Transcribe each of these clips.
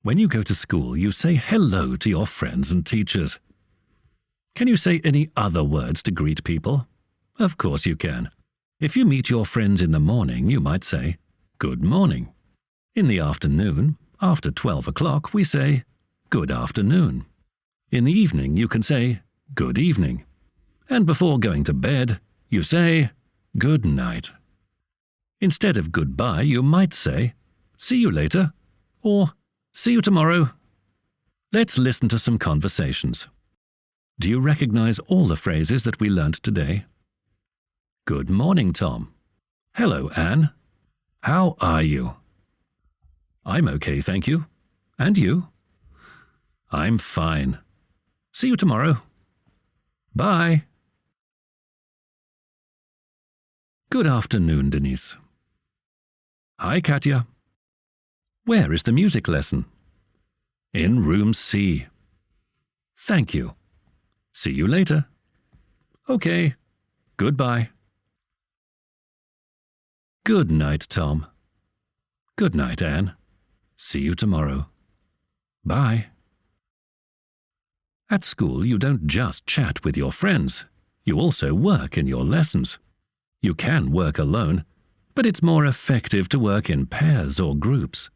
When you go to school, you say hello to your friends and teachers. Can you say any other words to greet people? Of course you can. If you meet your friends in the morning, you might say, good morning. In the afternoon, after 12 o'clock, we say, good afternoon. In the evening, you can say, good evening. And before going to bed, you say, good night. Instead of goodbye, you might say, see you later, or see you tomorrow. Let's listen to some conversations. Do you recognize all the phrases that we learnt today? Good morning, Tom. Hello, Anne. How are you? I'm okay, thank you. And you? I'm fine. See you tomorrow. Bye. Good afternoon, Denise. Hi, Katya. Where is the music lesson? In room C. Thank you. See you later. Okay. Goodbye. Good night, Tom. Good night, Anne. See you tomorrow. Bye. At school, you don't just chat with your friends. You also work in your lessons. You can work alone, but it's more effective to work in pairs or groups.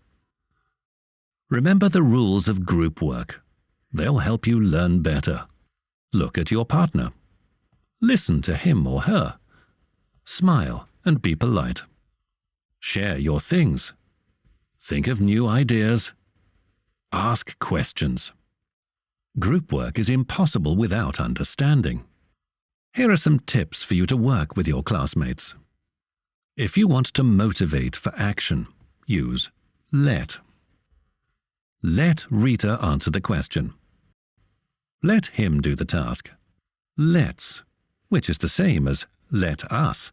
Remember the rules of group work. They'll help you learn better. Look at your partner. Listen to him or her. Smile and be polite. Share your things. Think of new ideas. Ask questions. Group work is impossible without understanding. Here are some tips for you to work with your classmates. If you want to motivate for action, use let. Let Rita answer the question. Let him do the task. Let's, which is the same as let us,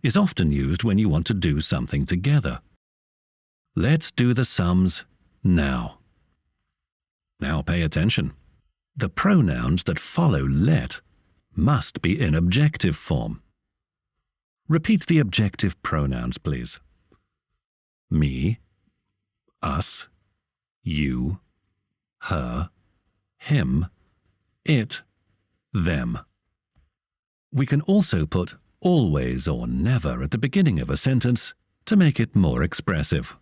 is often used when you want to do something together. Let's do the sums now. Now pay attention. The pronouns that follow let must be in objective form. Repeat the objective pronouns, please. Me, us, you, her, him, it, them. We can also put always or never at the beginning of a sentence to make it more expressive.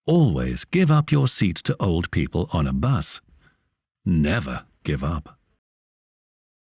Always give up your seat to old people on a bus. Never give up.